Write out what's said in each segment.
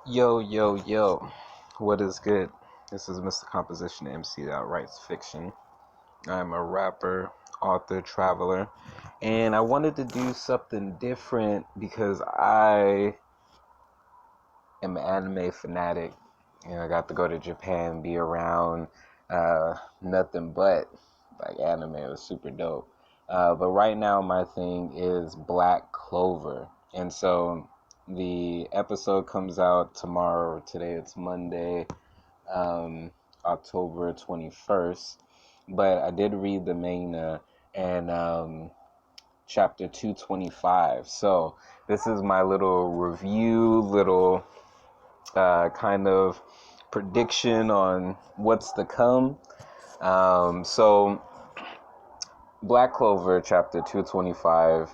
Yo, yo, yo. What is good? This is Mr. Composition MC that writes fiction. I'm a rapper, author, traveler, and I wanted to do something different because I am an anime fanatic. I got to go to Japan, be around nothing but like anime. It was super dope. But right now, my thing is Black Clover. And so the episode comes out tomorrow. Today it's Monday, um, October 21st. But I did read the manga and chapter 225. So this is my little review, little kind of prediction on what's to come. So Black Clover Chapter 225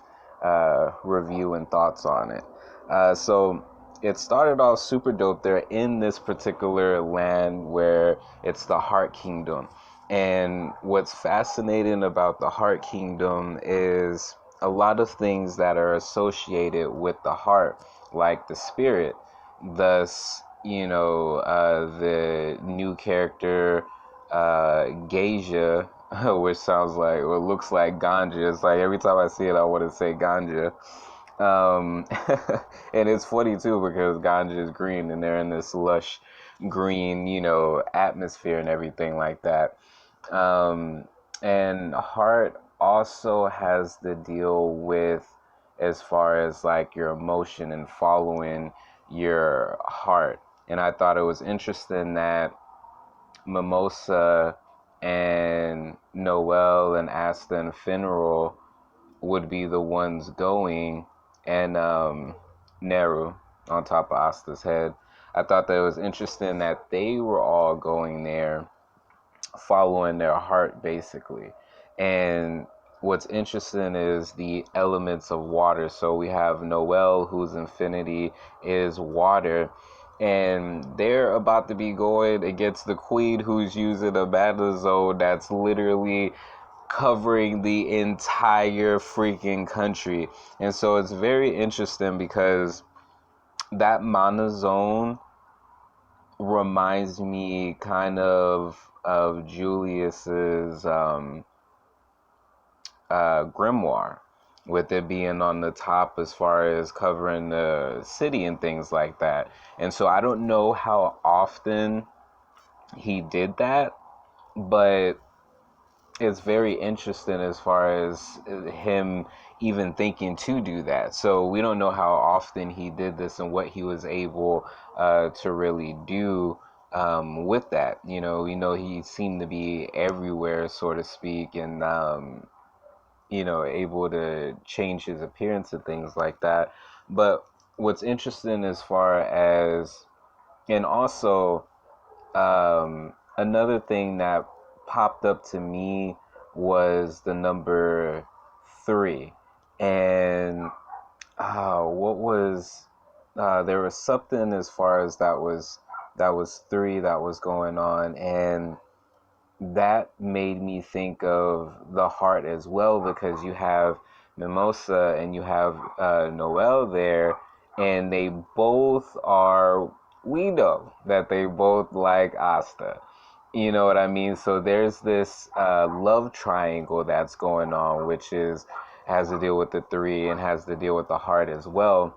review and thoughts on it. So it started off super dope. They're in this particular land where it's the Heart Kingdom. And what's fascinating about the Heart Kingdom is a lot of things that are associated with the heart, like the spirit. Thus, the new character, Geisha, which sounds like, or looks like ganja. It's like every time I see it, I want to say ganja. Um, and it's funny too because ganja is green and they're in this lush green, atmosphere and everything like that. And heart also has the deal with as far as like your emotion and following your heart. And I thought it was interesting that Mimosa and Noelle and Asta and would be the ones going, and Neru on top of Asta's head. I thought that it was interesting that they were all going there following their heart basically. And what's interesting is the elements of water. So we have Noelle, whose infinity is water, and they're about to be going against the queen, who's using a mana zone that's literally covering the entire freaking country. And so it's very interesting because that mana zone reminds me kind of Julius's grimoire, with it being on the top as far as covering the city and things like that. And so I don't know how often he did that, but it's very interesting as far as him even thinking to do that. So we don't know how often he did this and what he was able to really do with that. We know he seemed to be everywhere, so to speak, and able to change his appearance and things like that. But what's interesting as far as, and also another thing that popped up to me was the number 3. And what was there was something as far as that was 3 that was going on, and that made me think of the heart as well, because you have Mimosa and you have Noelle there, and they both are, we know that they both like Asta. You know what I mean? So there's this love triangle that's going on, which has to deal with the 3 and has to deal with the heart as well.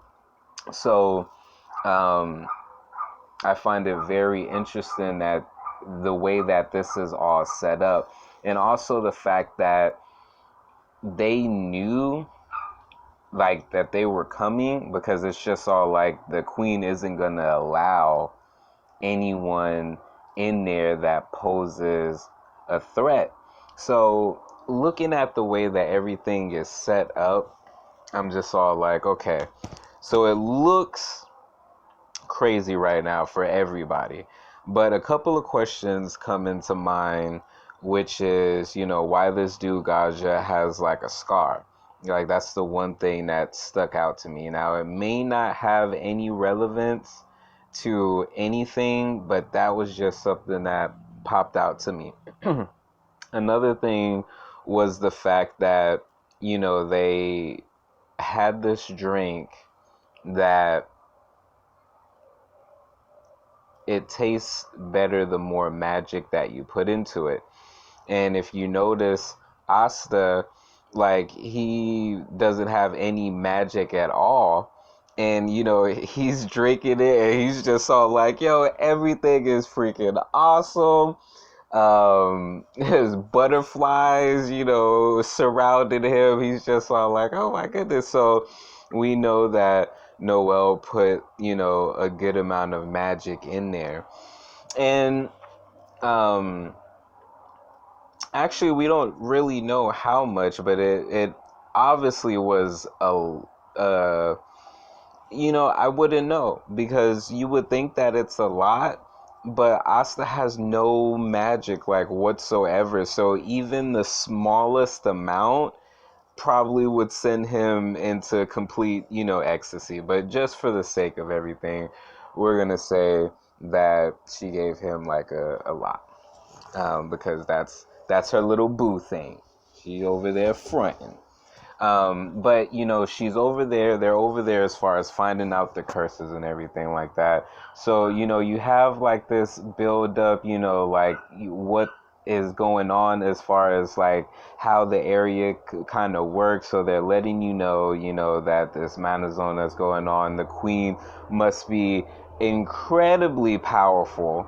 So um, I find it very interesting that the way that this is all set up, and also the fact that they knew like that they were coming, because it's just all like the queen isn't gonna allow anyone in there that poses a threat. So looking at the way that everything is set up, I'm just all like, okay, so it looks crazy right now for everybody. But a couple of questions come into mind, which is, why this dude Gaja has like a scar. Like, that's the one thing that stuck out to me. Now, it may not have any relevance to anything, but that was just something that popped out to me. Another thing was the fact that, they had this drink that it tastes better the more magic that you put into it. And if you notice, Asta, like, he doesn't have any magic at all. And, he's drinking it and he's just all like, yo, everything is freaking awesome. His butterflies, surrounded him. He's just all like, oh my goodness. So we know that Noelle put, a good amount of magic in there. And, actually, we don't really know how much, but it obviously was uh, I wouldn't know because you would think that it's a lot, but Asta has no magic like whatsoever. So even the smallest amount probably would send him into complete, ecstasy. But just for the sake of everything, we're gonna say that she gave him like a lot, because that's her little boo thing. She over there fronting. But she's over there. They're over there as far as finding out the curses and everything like that. So you have like this build up. Like what is going on as far as like how the area kind of works. So they're letting that this manazone that's going on. The queen must be incredibly powerful,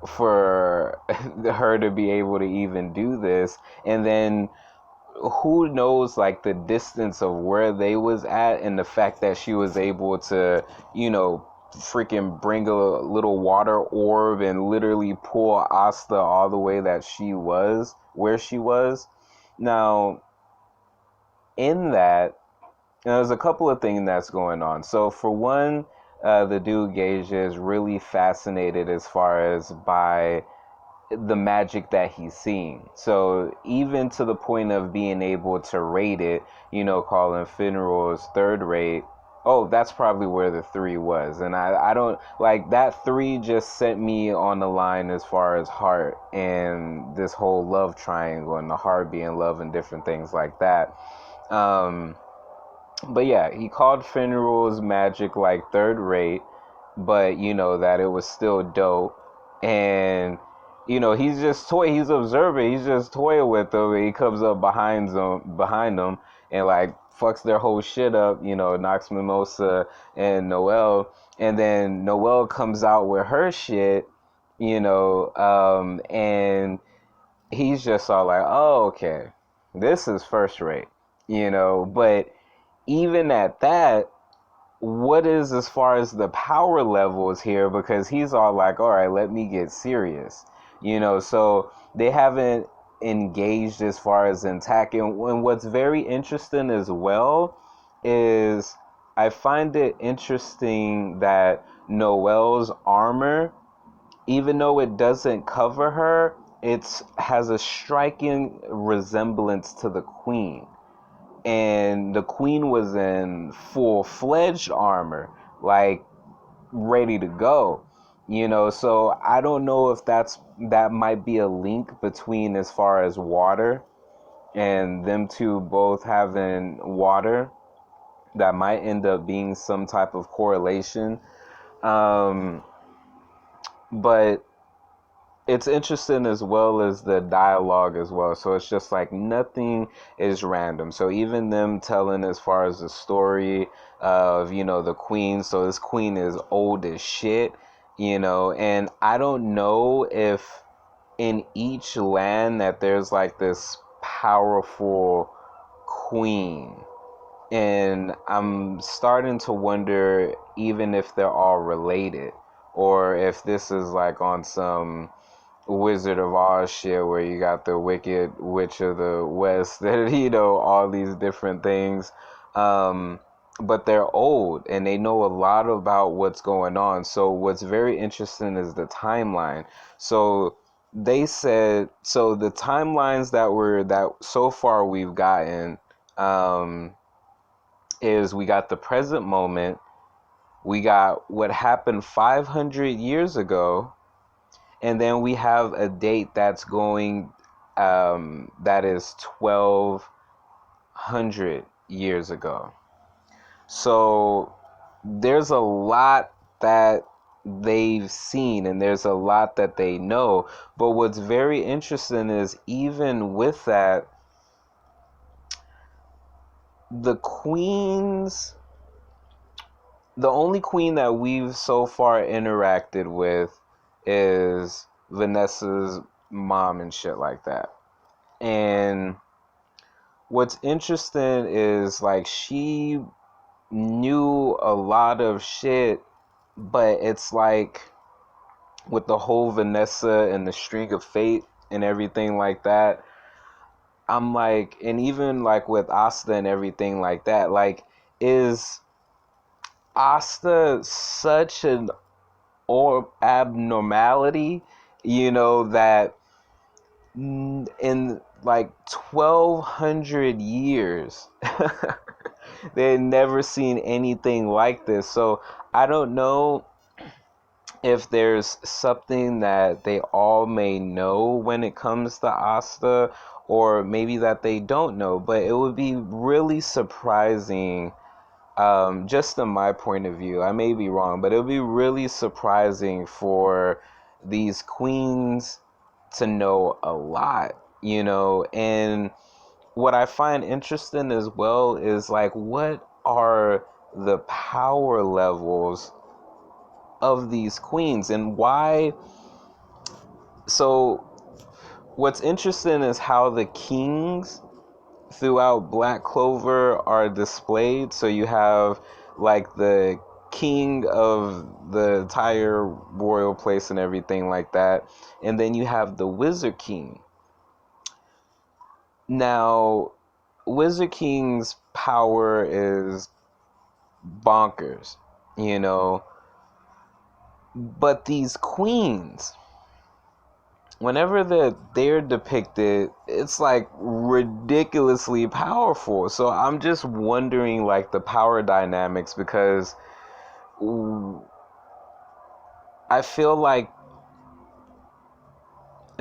for her to be able to even do this. And then who knows like the distance of where they was at, and the fact that she was able to freaking bring a little water orb and literally pull Asta all the way that she was where she was. Now in that, there's a couple of things that's going on. So for one, the dude Gage is really fascinated as far as by the magic that he's seeing. So even to the point of being able to rate it, calling Finral's third rate. Oh, that's probably where the 3 was. And I don't like that 3 just sent me on the line as far as heart and this whole love triangle and the heart being love and different things like that. But yeah, he called Finral's magic like third rate, but that it was still dope. And he's just he's observing, he's just toying with them, and he comes up behind them and like fucks their whole shit up, knocks Mimosa and Noelle, and then Noelle comes out with her shit, and he's just all like, oh, okay, this is first rate, but even at that, what is as far as the power levels here? Because he's all like, all right, let me get serious, so they haven't engaged as far as attacking. And what's very interesting as well is I find it interesting that Noelle's armor, even though it doesn't cover her, it has a striking resemblance to the queen. And the queen was in full-fledged armor, like ready to go, so I don't know if that might be a link between as far as water and them two both having water, that might end up being some type of correlation. But it's interesting as well as the dialogue as well. So it's just like nothing is random. So even them telling as far as the story of, the queen. So this queen is old as shit, and I don't know if in each land that there's like this powerful queen. And I'm starting to wonder even if they're all related, or if this is like on some Wizard of Oz shit where you got the Wicked Witch of the West, that all these different things. But they're old and they know a lot about what's going on. So what's very interesting is the timeline. So they said, so the timelines that so far we've gotten, is we got the present moment, we got what happened 500 years ago, and then we have a date that's going, that is 1200 years ago. So there's a lot that they've seen, and there's a lot that they know. But what's very interesting is, even with that, the queens, the only queen that we've so far interacted with is Vanessa's mom and shit like that. And what's interesting is, like, she knew a lot of shit, but it's like, with the whole Vanessa and the streak of fate and everything like that, I'm like, and even like with Asta and everything like that, like, is Asta such an or abnormality, that in like 1200 years they had never seen anything like this. So I don't know if there's something that they all may know when it comes to Asta, or maybe that they don't know, but it would be really surprising, just in my point of view. I may be wrong, but it would be really surprising for these queens to know a lot, and what I find interesting as well is, like, what are the power levels of these queens, and why? So what's interesting is how the kings throughout Black Clover are displayed. So you have, like, the king of the entire royal place and everything like that, and then you have the Wizard King. Now, Wizard King's power is bonkers, but these queens, whenever they're depicted, it's like ridiculously powerful. So I'm just wondering, like, the power dynamics, because I feel like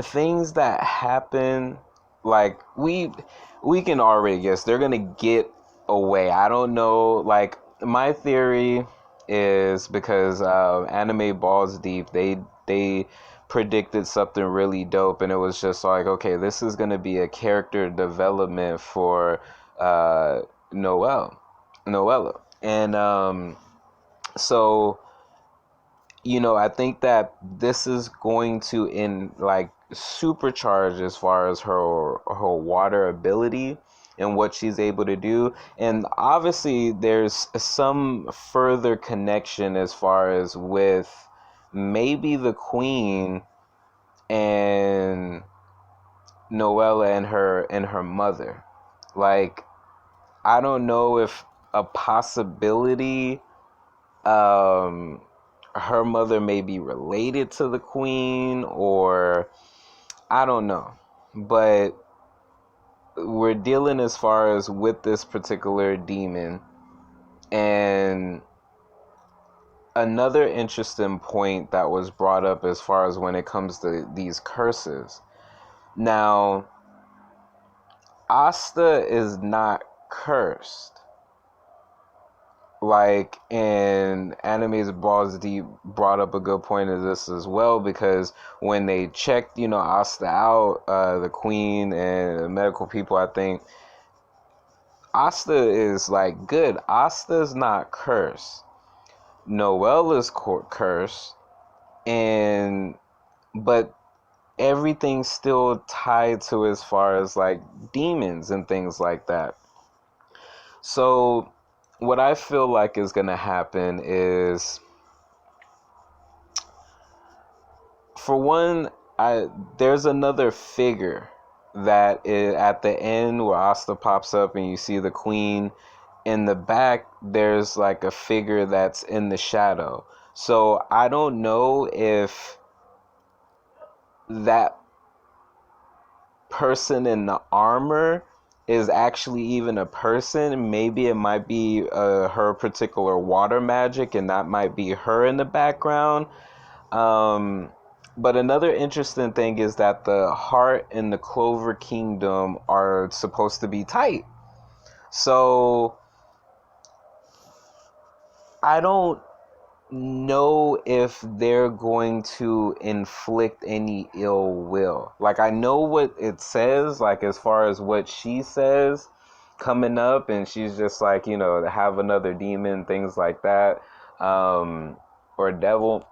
things that happen, like, we can already guess they're gonna get away. I don't know. Like, my theory is because Anime Balls Deep, they predicted something really dope, and it was just like, okay, this is gonna be a character development for Noelle, and so, I think that this is going to supercharge as far as her water ability and what she's able to do. And obviously there's some further connection as far as with maybe the queen and Noella and her mother. Like, I don't know if a possibility, her mother may be related to the queen, or I don't know. But we're dealing as far as with this particular demon. And another interesting point that was brought up as far as when it comes to these curses. Now, Asta is not cursed. Like, in Anime's Balls Deep brought up a good point of this as well, because when they checked, Asta out, the queen and the medical people, I think Asta is, like, good. Asta's not cursed. Noelle is cursed, and but everything's still tied to, as far as, like, demons and things like that. So what I feel like is going to happen is, for one, there's another figure that is at the end where Asta pops up and you see the queen. In the back, there's like a figure that's in the shadow. So I don't know if that person in the armor is actually even a person. Maybe it might be her particular water magic, and that might be her in the background. But another interesting thing is that the heart and the Clover Kingdom are supposed to be tight. So I don't know if they're going to inflict any ill will. Like, I know what it says, like as far as what she says coming up, and she's just like, you know, have another demon, things like that, or devil.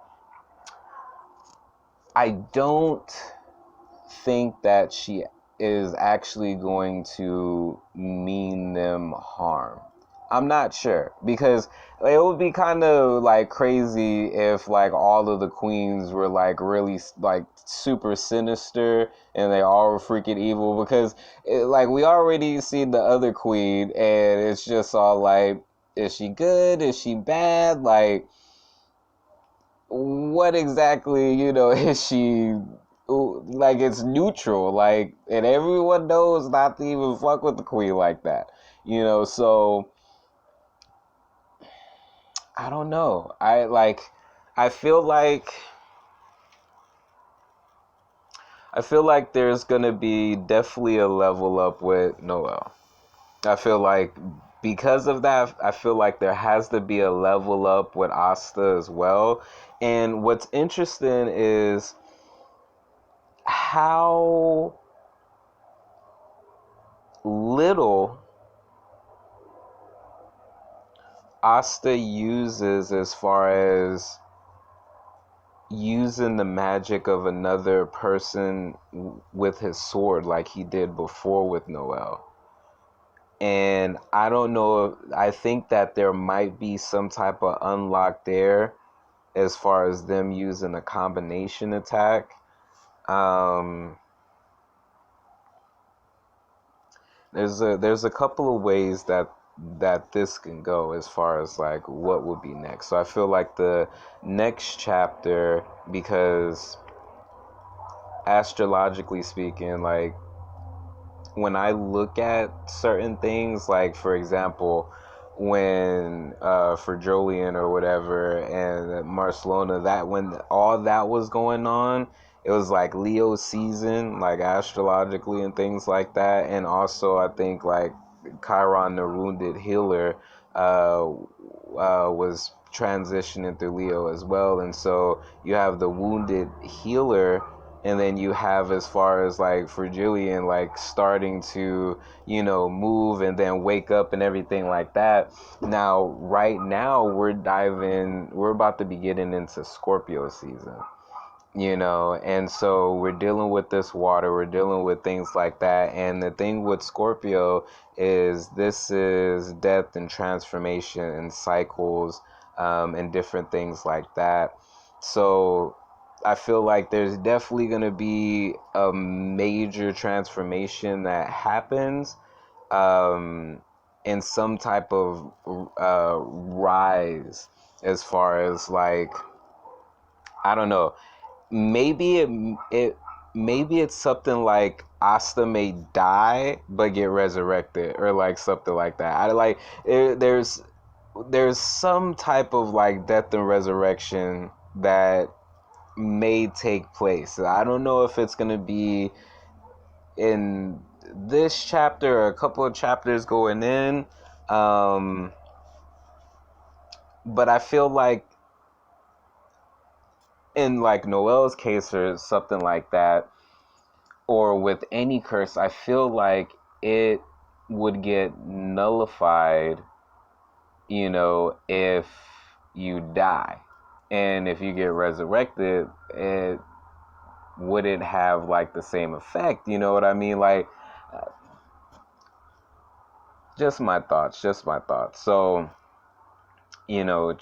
I don't think that she is actually going to mean them harm. I'm not sure, because it would be kind of like crazy if like all of the queens were like really like super sinister and they all were freaking evil, because like we already seen the other queen and it's just all like, is she good? Is she bad? Like, what exactly, you know, is she? Like, it's neutral, like, and everyone knows not to even fuck with the queen like that, you know. So I don't know. I feel like there's gonna be definitely a level up with Noelle. I feel like because of that, I feel like there has to be a level up with Asta as well. And what's interesting is how little Asta uses as far as using the magic of another person with his sword like he did before with Noelle. And I don't know, I think that there might be some type of unlock there as far as them using a combination attack. Um, there's a couple of ways that this can go as far as like what would be next. So I feel like the next chapter, because astrologically speaking, like when I look at certain things, like for example, when for Jolien or whatever and Barcelona, that when all that was going on, it was like Leo season, like astrologically and things like that. And also I think like Chiron, the wounded healer, was transitioning through Leo as well. And so you have the wounded healer, and then you have, as far as like for Jillian, like starting to, you know, move and then wake up and everything like that. Now, right now, we're about to be getting into Scorpio season, you know, and so we're dealing with this water, we're dealing with things like that. And the thing with Scorpio is this is death and transformation and cycles, and different things like that. So I feel like there's definitely going to be a major transformation that happens, in some type of rise, as far as like, I don't know, maybe maybe it's something like Asta may die but get resurrected, or like something like that. I like there's some type of like death and resurrection that may take place. I don't know if it's gonna be in this chapter or a couple of chapters going in, but I feel like in like Noelle's case or something like that, or with any curse, I feel like it would get nullified, you know, if you die. And if you get resurrected, it wouldn't have like the same effect, you know what I mean? Like, just my thoughts, just my thoughts. So, you know,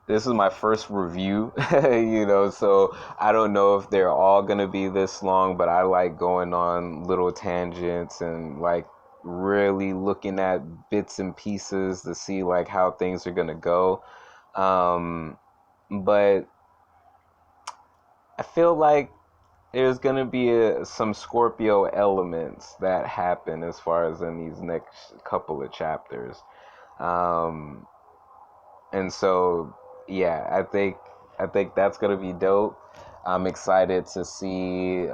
this is my first review, you know, so I don't know if they're all going to be this long, but I like going on little tangents and like really looking at bits and pieces to see like how things are going to go. But I feel like there's going to be some Scorpio elements that happen as far as in these next couple of chapters. Um, And so, yeah, I think that's gonna be dope. I'm excited to see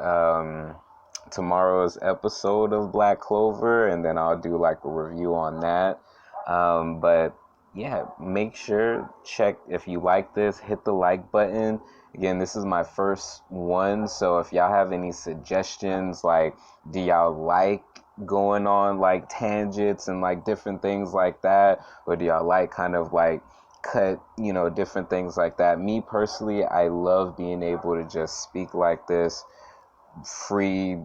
tomorrow's episode of Black Clover, and then I'll do like a review on that. But yeah, make sure, check if you like this, hit the like button. Again, this is my first one, so if y'all have any suggestions, like, do y'all like going on like tangents and like different things like that, or do y'all like kind of like cut, different things like that? Me personally, I love being able to just speak like this, free,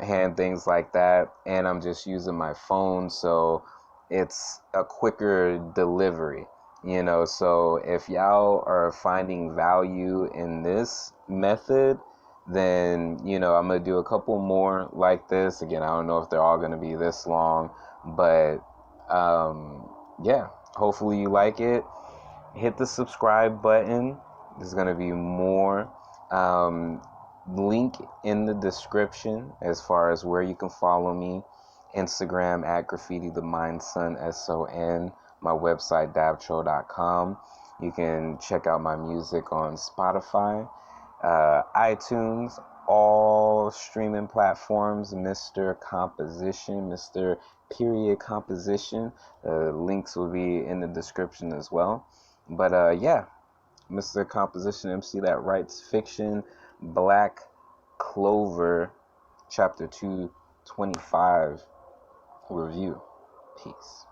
hand things like that. And I'm just using my phone, so it's a quicker delivery, So if y'all are finding value in this method, then, I'm going to do a couple more like this. Again, I don't know if they're all going to be this long, but yeah, hopefully you like it. Hit the subscribe button. There's going to be more. Um, Link in the description as far as where you can follow me. Instagram at graffiti the mind son, SON. My website dabcho.com. You can check out my music on Spotify, iTunes, all streaming platforms. Mr. Composition, Mr. Period Composition. Links will be in the description as well. But yeah, Mr. Composition MC that writes fiction. Black Clover Chapter 225 review. Peace.